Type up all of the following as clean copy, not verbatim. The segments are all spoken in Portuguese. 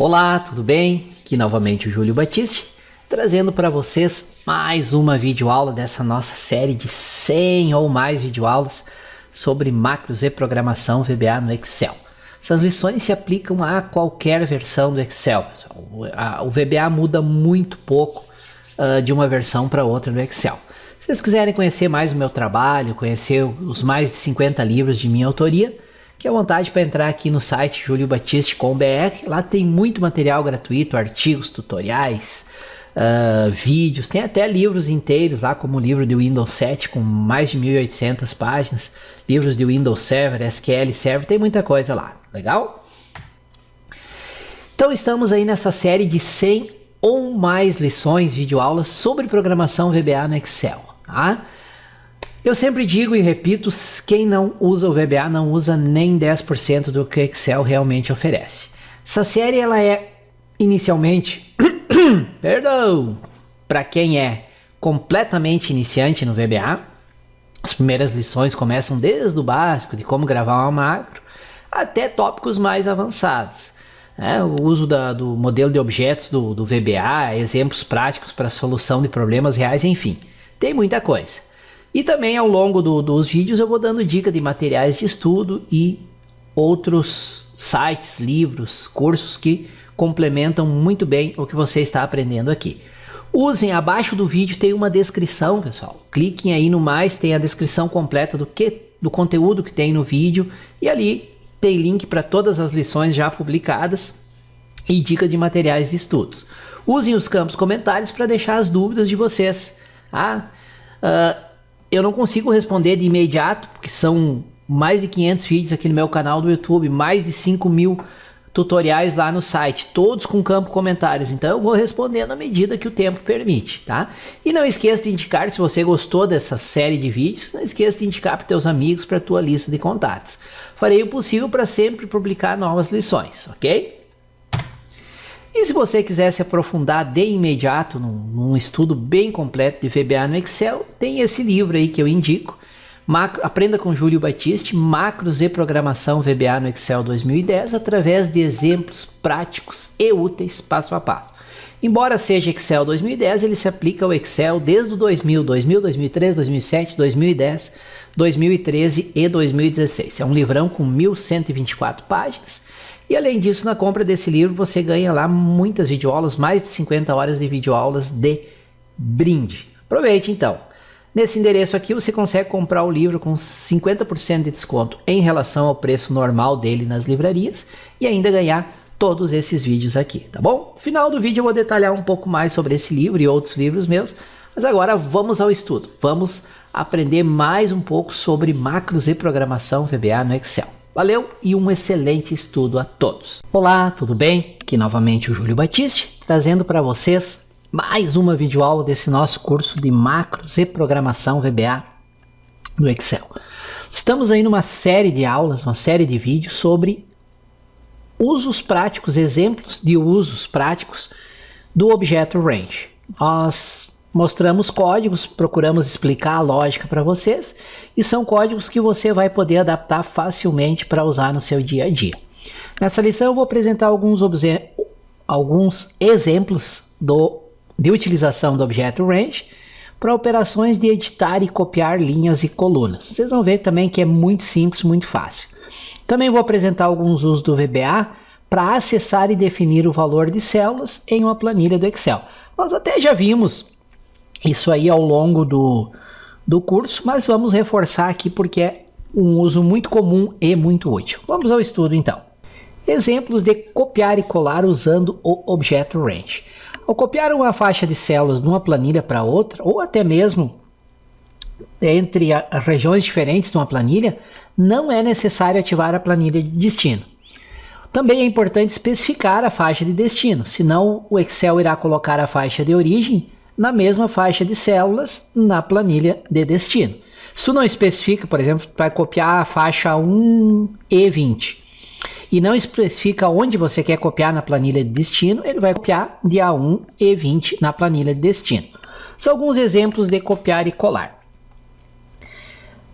Olá, tudo bem? Aqui novamente o Júlio Batiste, trazendo para vocês mais uma videoaula dessa nossa série de 100 ou mais videoaulas sobre macros e programação VBA no Excel. Essas lições se aplicam a qualquer versão do Excel. O VBA muda muito pouco de uma versão para outra no Excel. Se vocês quiserem conhecer mais o meu trabalho, conhecer os mais de 50 livros de minha autoria, que à vontade para entrar aqui no site juliobatiste.com.br. Lá tem muito material gratuito, artigos, tutoriais, vídeos, tem até livros inteiros lá, como o livro de Windows 7 com mais de 1.800 páginas, livros de Windows Server, SQL Server, tem muita coisa lá, legal? Então estamos aí nessa série de 100 ou mais lições, videoaulas sobre programação VBA no Excel, tá? Eu sempre digo e repito, quem não usa o VBA não usa nem 10% do que o Excel realmente oferece. Essa série ela é inicialmente, para quem é completamente iniciante no VBA. As primeiras lições começam desde o básico, de como gravar uma macro, até tópicos mais avançados. O uso do modelo de objetos do VBA, exemplos práticos para solução de problemas reais, enfim, tem muita coisa. E também ao longo dos vídeos eu vou dando dica de materiais de estudo e outros sites, livros, cursos que complementam muito bem o que você está aprendendo aqui. Usem, abaixo do vídeo tem uma descrição, pessoal. Cliquem aí no mais, tem a descrição completa do conteúdo que tem no vídeo. E ali tem link para todas as lições já publicadas e dica de materiais de estudos. Usem os campos comentários para deixar as dúvidas de vocês. Eu não consigo responder de imediato, porque são mais de 500 vídeos aqui no meu canal do YouTube, mais de 5.000 tutoriais lá no site, todos com campo comentários. Então eu vou respondendo à medida que o tempo permite, tá? E não esqueça de indicar, se você gostou dessa série de vídeos, não esqueça de indicar para teus amigos, para a tua lista de contatos. Farei o possível para sempre publicar novas lições, ok? E se você quiser se aprofundar de imediato num estudo bem completo de VBA no Excel, tem esse livro aí que eu indico, Aprenda com Júlio Batiste, Macros e Programação VBA no Excel 2010, através de exemplos práticos e úteis passo a passo. Embora seja Excel 2010, ele se aplica ao Excel desde o 2000, 2003, 2007, 2010, 2013 e 2016. É um livrão com 1.124 páginas. E além disso, na compra desse livro você ganha lá muitas videoaulas, mais de 50 horas de videoaulas de brinde. Aproveite então. Nesse endereço aqui você consegue comprar o livro com 50% de desconto em relação ao preço normal dele nas livrarias e ainda ganhar todos esses vídeos aqui, tá bom? No final do vídeo eu vou detalhar um pouco mais sobre esse livro e outros livros meus, mas agora vamos ao estudo. Vamos aprender mais um pouco sobre macros e programação VBA no Excel. Valeu e um excelente estudo a todos. Olá, tudo bem? Aqui novamente o Júlio Batiste, trazendo para vocês mais uma videoaula desse nosso curso de macros e programação VBA no Excel. Estamos aí numa série de aulas, uma série de vídeos sobre usos práticos, exemplos de usos práticos do Objeto Range. Nós mostramos códigos, procuramos explicar a lógica para vocês e são códigos que você vai poder adaptar facilmente para usar no seu dia a dia. Nessa lição eu vou apresentar alguns exemplos de utilização do Objeto Range para operações de editar e copiar linhas e colunas. Vocês vão ver também que é muito simples, muito fácil. Também vou apresentar alguns usos do VBA para acessar e definir o valor de células em uma planilha do Excel. Nós até já vimos isso aí ao longo do curso, mas vamos reforçar aqui porque é um uso muito comum e muito útil. Vamos ao estudo então. Exemplos de copiar e colar usando o Objeto Range. Ao copiar uma faixa de células de uma planilha para outra, ou até mesmo entre regiões diferentes de uma planilha, não é necessário ativar a planilha de destino. Também é importante especificar a faixa de destino, senão o Excel irá colocar a faixa de origem na mesma faixa de células na planilha de destino. Se tu não especifica, por exemplo, vai copiar a faixa 1E20 e não especifica onde você quer copiar na planilha de destino, ele vai copiar de A1 e 20 na planilha de destino. São alguns exemplos de copiar e colar.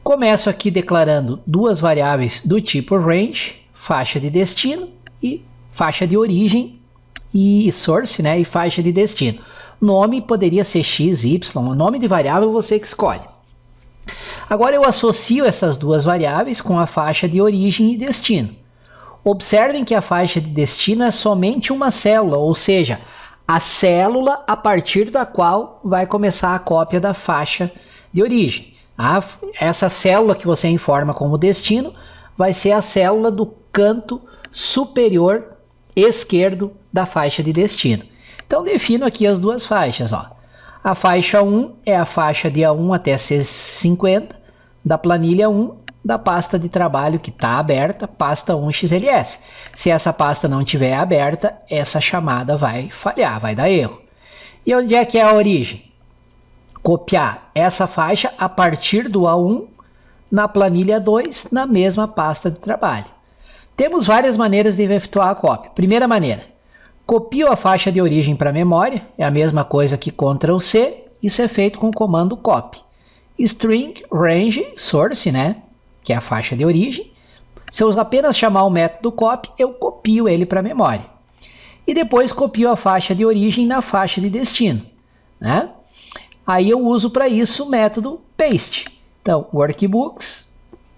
Começo aqui declarando duas variáveis do tipo range, faixa de destino e faixa de origem e source, né, e faixa de destino. Nome poderia ser x, y, o nome de variável você que escolhe. Agora eu associo essas duas variáveis com a faixa de origem e destino. Observem que a faixa de destino é somente uma célula, ou seja, a célula a partir da qual vai começar a cópia da faixa de origem. Essa célula que você informa como destino vai ser a célula do canto superior esquerdo da faixa de destino. Então defino aqui as duas faixas. A faixa 1 é a faixa de A1 até C50 da planilha 1 da pasta de trabalho que está aberta, pasta 1 XLS. Se essa pasta não estiver aberta, essa chamada vai falhar, vai dar erro. E onde é que é a origem? Copiar essa faixa a partir do A1 na planilha 2 na mesma pasta de trabalho. Temos várias maneiras de efetuar a cópia. Primeira maneira, copio a faixa de origem para a memória, é a mesma coisa que Ctrl C, isso é feito com o comando copy. String range source, né, que é a faixa de origem. Se eu apenas chamar o método copy, eu copio ele para a memória. E depois copio a faixa de origem na faixa de destino, né? Aí eu uso para isso o método paste. Então, workbooks,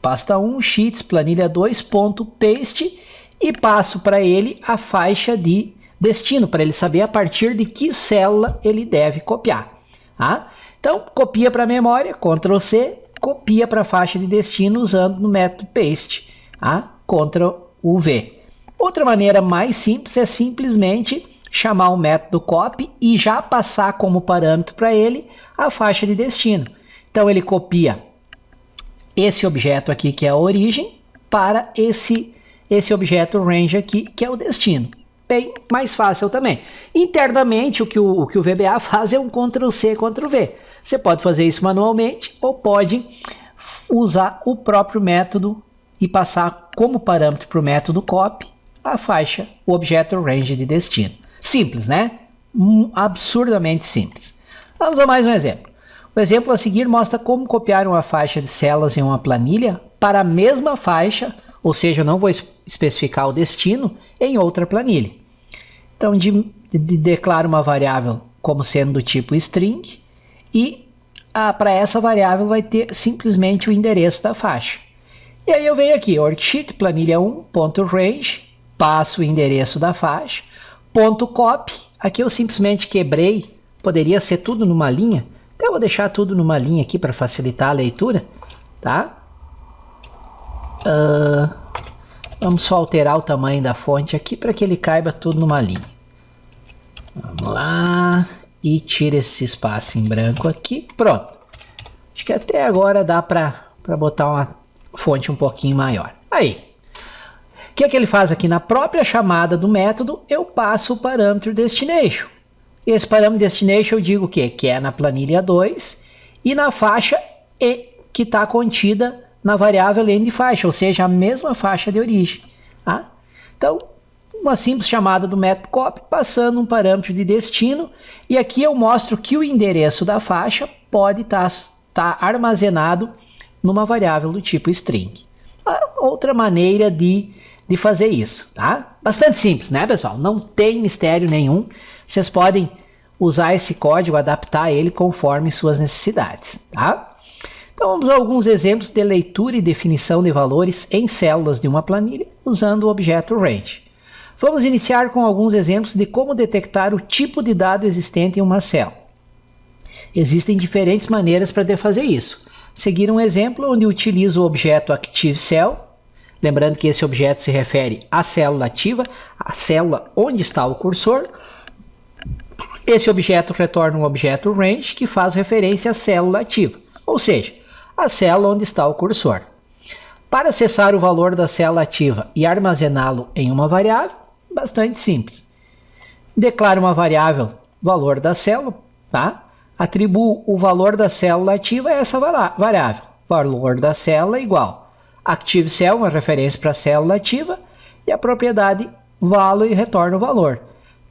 pasta 1, sheets, planilha 2, ponto, paste, e passo para ele a faixa de destino, para ele saber a partir de que célula ele deve copiar. Tá? Então, copia para a memória, Ctrl C, copia para a faixa de destino usando no método paste, tá? Ctrl V. Outra maneira mais simples é simplesmente chamar o método copy e já passar como parâmetro para ele a faixa de destino. Então ele copia esse objeto aqui, que é a origem, para esse objeto range aqui, que é o destino. Bem mais fácil também. Internamente, o que o VBA faz é um Ctrl C, Ctrl V. Você pode fazer isso manualmente ou pode usar o próprio método e passar como parâmetro para o método copy a faixa, o objeto range de destino. Simples, né? Absurdamente simples. Vamos a mais um exemplo. O exemplo a seguir mostra como copiar uma faixa de células em uma planilha para a mesma faixa, ou seja, eu não vou especificar o destino, em outra planilha. Então, declaro uma variável como sendo do tipo string e para essa variável vai ter simplesmente o endereço da faixa. E aí eu venho aqui, worksheet, planilha 1, ponto range, passo o endereço da faixa, ponto copy, aqui eu simplesmente quebrei, poderia ser tudo numa linha, então eu vou deixar tudo numa linha aqui para facilitar a leitura, tá? Vamos só alterar o tamanho da fonte aqui para que ele caiba tudo numa linha. Vamos lá, e tira esse espaço em branco aqui, pronto. Acho que até agora dá para botar uma fonte um pouquinho maior. Aí, o que é que ele faz aqui? Na própria chamada do método, eu passo o parâmetro destination. Esse parâmetro destination eu digo o quê? Que é na planilha 2 e na faixa E, que está contida na variável end faixa, ou seja, a mesma faixa de origem. Tá? Então, uma simples chamada do método copy, passando um parâmetro de destino, e aqui eu mostro que o endereço da faixa pode estar armazenado numa variável do tipo string. Outra maneira de fazer isso, tá? Bastante simples, né, pessoal? Não tem mistério nenhum. Vocês podem usar esse código, adaptar ele conforme suas necessidades, tá? Então vamos a alguns exemplos de leitura e definição de valores em células de uma planilha usando o objeto range. Vamos iniciar com alguns exemplos de como detectar o tipo de dado existente em uma célula. Existem diferentes maneiras para fazer isso. Seguir um exemplo onde utilizo o objeto ActiveCell, lembrando que esse objeto se refere à célula ativa, a célula onde está o cursor. Esse objeto retorna um objeto range que faz referência à célula ativa, ou seja, a célula onde está o cursor. Para acessar o valor da célula ativa e armazená-lo em uma variável, bastante simples. Declaro uma variável valor da célula, tá? Atribuo o valor da célula ativa a essa variável. Valor da célula igual ActiveCell, uma referência para a célula ativa, e a propriedade value retorna o valor.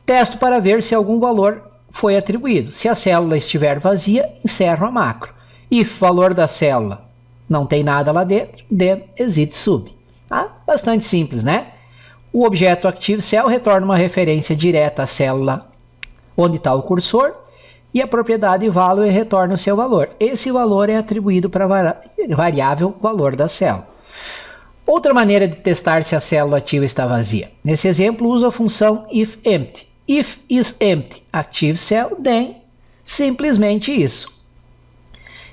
Testo para ver se algum valor foi atribuído. Se a célula estiver vazia, encerro a macro. If valor da célula não tem nada lá dentro, then exit sub. Tá? Bastante simples, né? O objeto ActiveCell retorna uma referência direta à célula onde está o cursor e a propriedade value retorna o seu valor. Esse valor é atribuído para a variável valor da célula. Outra maneira de testar se a célula ativa está vazia. Nesse exemplo, uso a função ifEmpty. If is empty ActiveCell, then simplesmente isso.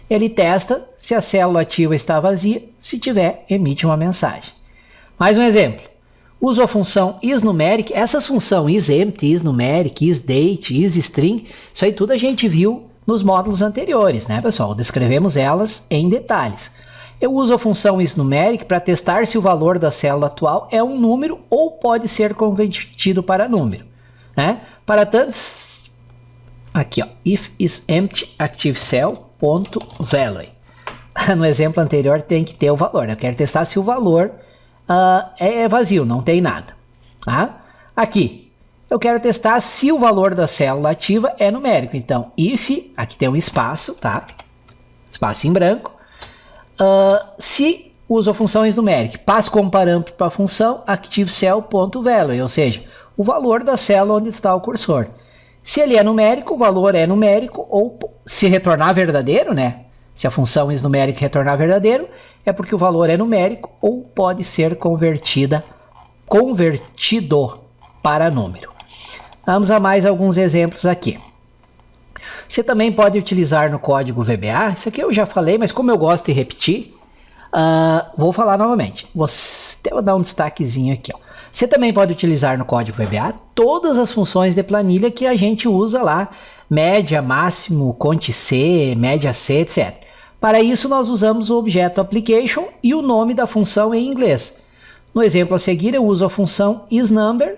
Ele testa se a célula ativa está vazia, se tiver, emite uma mensagem. Mais um exemplo. Uso a função isNumeric. Essas funções isEmpty, isNumeric, isDate, isString, isso aí tudo a gente viu nos módulos anteriores, né, pessoal? Descrevemos elas em detalhes. Eu uso a função isNumeric para testar se o valor da célula atual é um número ou pode ser convertido para número, né? Para tantos, aqui, ó, if isEmpty ActiveCell.value. No exemplo anterior tem que ter o valor. Eu quero testar se o valor é vazio, não tem nada. Tá? Aqui, eu quero testar se o valor da célula ativa é numérico. Então, if, aqui tem um espaço, tá? Espaço em branco. Se uso a função isNumeric, passo como parâmetro para a função ActiveCell.value, ou seja, o valor da célula onde está o cursor. Se ele é numérico, o valor é numérico, ou se retornar verdadeiro, né? Se a função isNumeric retornar verdadeiro, é porque o valor é numérico ou pode ser convertido para número. Vamos a mais alguns exemplos aqui. Você também pode utilizar no código VBA, isso aqui eu já falei, mas como eu gosto de repetir, vou falar novamente. Vou dar um destaquezinho aqui, ó. Você também pode utilizar no código VBA todas as funções de planilha que a gente usa lá, média, máximo, conte C, média C, etc. Para isso, nós usamos o objeto application e o nome da função em inglês. No exemplo a seguir, eu uso a função isNumber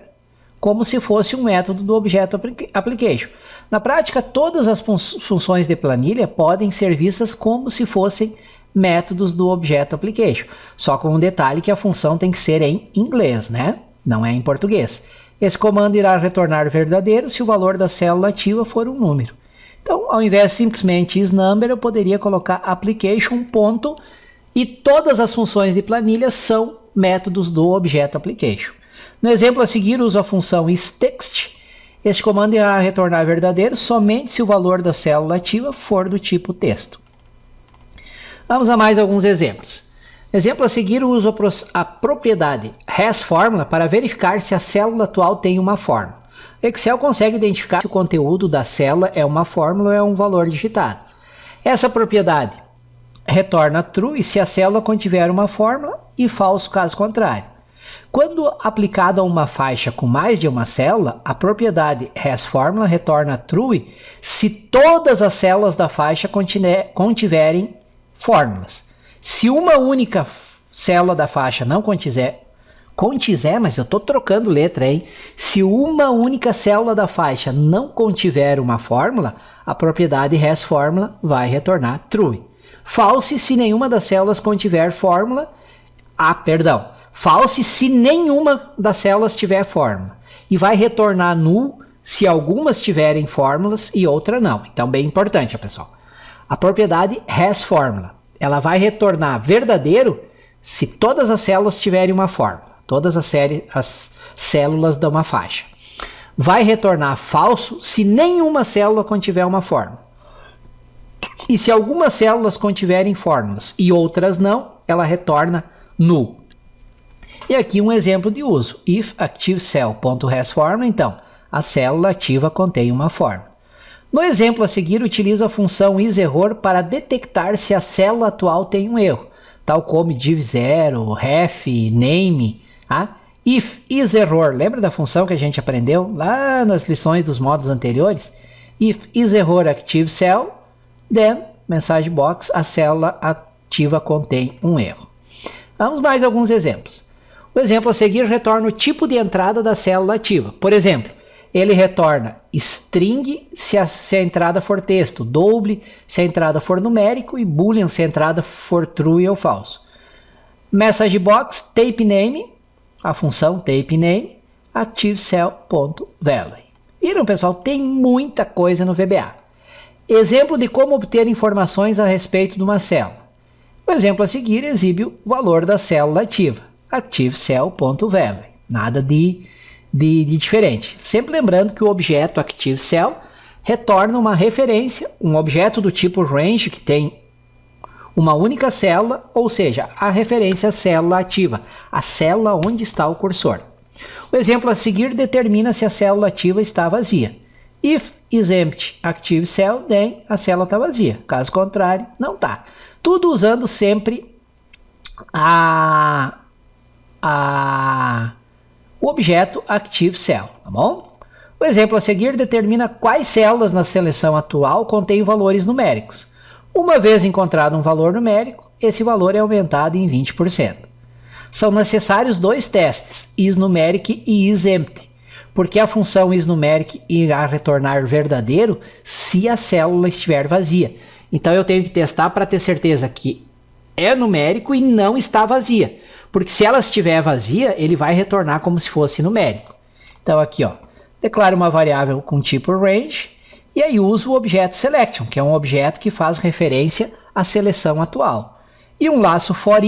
como se fosse um método do objeto application. Na prática, todas as funções de planilha podem ser vistas como se fossem métodos do objeto application. Só com um detalhe que a função tem que ser em inglês, né? Não é em português. Esse comando irá retornar verdadeiro se o valor da célula ativa for um número. Então, ao invés de simplesmente isNumber, eu poderia colocar application ponto e todas as funções de planilha são métodos do objeto application. No exemplo a seguir, uso a função isText. Este comando irá retornar verdadeiro somente se o valor da célula ativa for do tipo texto. Vamos a mais alguns exemplos. No exemplo a seguir, uso a propriedade hasFormula para verificar se a célula atual tem uma fórmula. O Excel consegue identificar se o conteúdo da célula é uma fórmula ou é um valor digitado. Essa propriedade retorna true se a célula contiver uma fórmula e falso caso contrário. Quando aplicado a uma faixa com mais de uma célula, a propriedade hasFormula retorna true se todas as células da faixa contiverem fórmulas. Se uma única célula da faixa não contiver, mas eu estou trocando letra, hein? Se uma única célula da faixa não contiver uma fórmula, a propriedade hasFormula vai retornar true. False se nenhuma das células contiver fórmula. False se nenhuma das células tiver fórmula. E vai retornar null se algumas tiverem fórmulas e outra não. Então, bem importante, pessoal. A propriedade hasFormula, ela vai retornar verdadeiro se todas as células tiverem uma fórmula. Todas as células de uma faixa. Vai retornar falso se nenhuma célula contiver uma fórmula. E se algumas células contiverem fórmulas e outras não, ela retorna null. E aqui um exemplo de uso. If ActiveCell.hasFormula, então, a célula ativa contém uma fórmula. No exemplo a seguir, utilizo a função isError para detectar se a célula atual tem um erro, tal como div0, ref, name. If isError, lembra da função que a gente aprendeu lá nas lições dos módulos anteriores? If isError ActiveCell, then, mensagem box, a célula ativa contém um erro. Vamos mais alguns exemplos. O exemplo a seguir retorna o tipo de entrada da célula ativa. Por exemplo, ele retorna string se a entrada for texto, double se a entrada for numérico e boolean se a entrada for true ou falso. Message box, type name, a função type name, ActiveCell.value. Viram, pessoal? Tem muita coisa no VBA. Exemplo de como obter informações a respeito de uma célula. O exemplo a seguir exibe o valor da célula ativa, ActiveCell.value. Nada de diferente. Sempre lembrando que o objeto ActiveCell retorna uma referência, um objeto do tipo range que tem uma única célula, ou seja, a referência à célula ativa, a célula onde está o cursor. O exemplo a seguir determina se a célula ativa está vazia. If is empty ActiveCell, then a célula está vazia. Caso contrário, não está. Tudo usando sempre o objeto ActiveCell, tá bom? O exemplo a seguir determina quais células na seleção atual contêm valores numéricos. Uma vez encontrado um valor numérico, esse valor é aumentado em 20%. São necessários dois testes, isNumeric e isEmpty, porque a função isNumeric irá retornar verdadeiro se a célula estiver vazia. Então eu tenho que testar para ter certeza que é numérico e não está vazia, porque se ela estiver vazia, ele vai retornar como se fosse numérico. Então aqui, ó, declaro uma variável com tipo range, e aí uso o objeto selection, que é um objeto que faz referência à seleção atual. E um laço for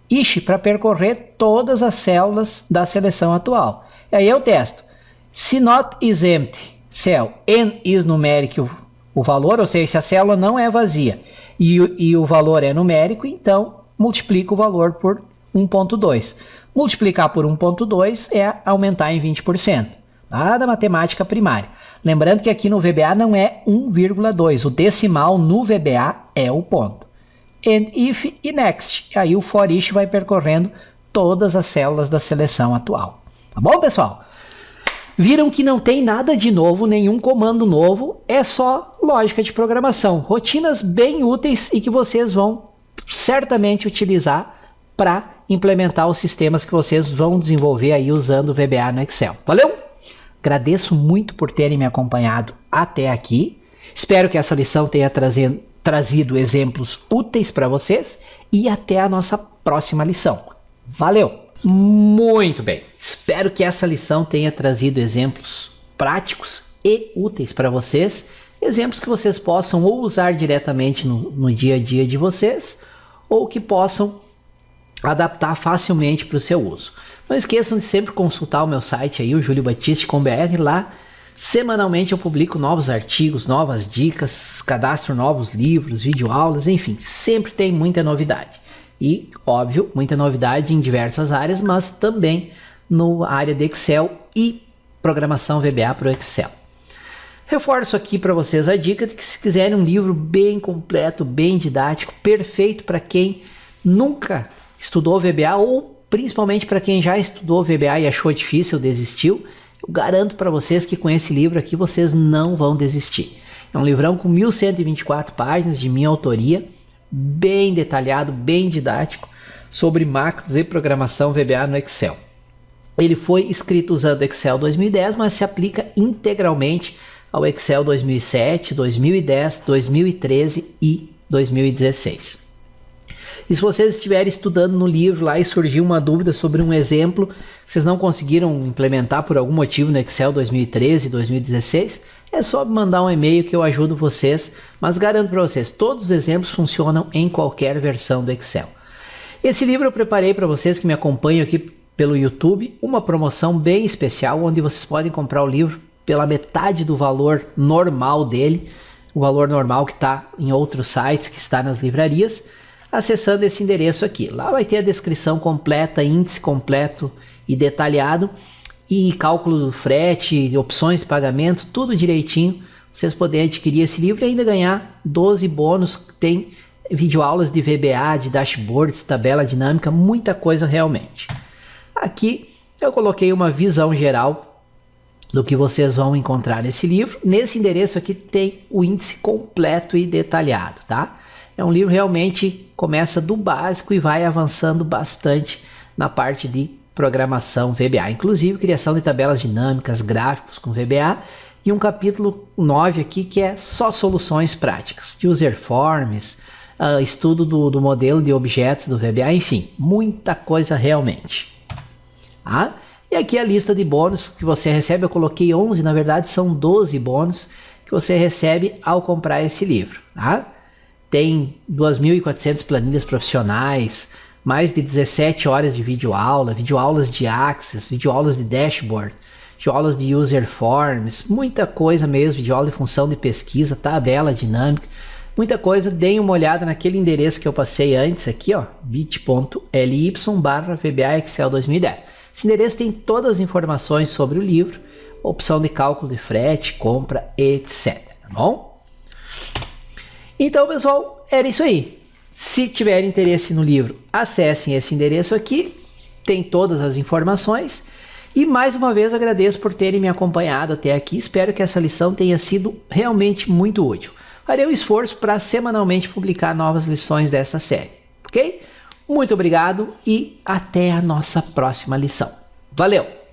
each para percorrer todas as células da seleção atual. E aí eu testo. Se not is empty cell and is numeric o valor, ou seja, se a célula não é vazia e o valor é numérico, então multiplico o valor por 1.2. Multiplicar por 1.2 é aumentar em 20%. Lá da matemática primária. Lembrando que aqui no VBA não é 1,2. O decimal no VBA é o ponto. And if e next. Aí o for each vai percorrendo todas as células da seleção atual. Tá bom, pessoal? Viram que não tem nada de novo, nenhum comando novo. É só lógica de programação. Rotinas bem úteis e que vocês vão certamente utilizar para implementar os sistemas que vocês vão desenvolver aí usando o VBA no Excel. Valeu? Agradeço muito por terem me acompanhado até aqui. Espero que essa lição tenha trazido exemplos úteis para vocês e até a nossa próxima lição. Valeu! Muito bem! Espero que essa lição tenha trazido exemplos práticos e úteis para vocês. Exemplos que vocês possam ou usar diretamente no dia a dia de vocês ou que possam adaptar facilmente para o seu uso. Não esqueçam de sempre consultar o meu site aí, o juliobatiste.com.br. Lá, semanalmente eu publico novos artigos, novas dicas, cadastro novos livros, videoaulas, enfim, sempre tem muita novidade. E, óbvio, muita novidade em diversas áreas, mas também na área de Excel e programação VBA para o Excel. Reforço aqui para vocês a dica de que se quiserem um livro bem completo, bem didático, perfeito para quem nunca estudou VBA ou principalmente para quem já estudou VBA e achou difícil, desistiu, eu garanto para vocês que com esse livro aqui vocês não vão desistir. É um livrão com 1124 páginas de minha autoria, bem detalhado, bem didático, sobre macros e programação VBA no Excel. Ele foi escrito usando Excel 2010, mas se aplica integralmente ao Excel 2007, 2010, 2013 e 2016. E se vocês estiverem estudando no livro lá e surgiu uma dúvida sobre um exemplo que vocês não conseguiram implementar por algum motivo no Excel 2013 e 2016, é só mandar um e-mail que eu ajudo vocês, mas garanto para vocês, todos os exemplos funcionam em qualquer versão do Excel. Esse livro eu preparei para vocês que me acompanham aqui pelo YouTube, uma promoção bem especial, onde vocês podem comprar o livro pela metade do valor normal dele, o valor normal que está em outros sites, que está nas livrarias, acessando esse endereço aqui. Lá vai ter a descrição completa, índice completo e detalhado, e cálculo do frete, opções de pagamento, tudo direitinho. Vocês podem adquirir esse livro e ainda ganhar 12 bônus, que tem videoaulas de VBA, de dashboards, tabela dinâmica, muita coisa realmente. Aqui eu coloquei uma visão geral do que vocês vão encontrar nesse livro. Nesse endereço aqui tem o índice completo e detalhado, tá? É um livro realmente começa do básico e vai avançando bastante na parte de programação VBA, inclusive criação de tabelas dinâmicas, gráficos com VBA, e um capítulo 9 aqui que é só soluções práticas, user forms, estudo do modelo de objetos do VBA, enfim, muita coisa realmente. E aqui a lista de bônus que você recebe, eu coloquei 11, na verdade são 12 bônus que você recebe ao comprar esse livro, tá? Tem 2.400 planilhas profissionais, mais de 17 horas de videoaula, videoaulas de Access, videoaulas de Dashboard, videoaulas de User Forms, muita coisa mesmo, videoaula de função de pesquisa, tabela dinâmica, muita coisa. Deem uma olhada naquele endereço que eu passei antes aqui, ó, bit.ly/VBA Excel 2010. Esse endereço tem todas as informações sobre o livro, opção de cálculo de frete, compra, etc. Tá bom? Então, pessoal, era isso aí. Se tiver interesse no livro, acessem esse endereço aqui, tem todas as informações. E mais uma vez agradeço por terem me acompanhado até aqui. Espero que essa lição tenha sido realmente muito útil. Farei um esforço para semanalmente publicar novas lições dessa série, ok? Muito obrigado e até a nossa próxima lição. Valeu!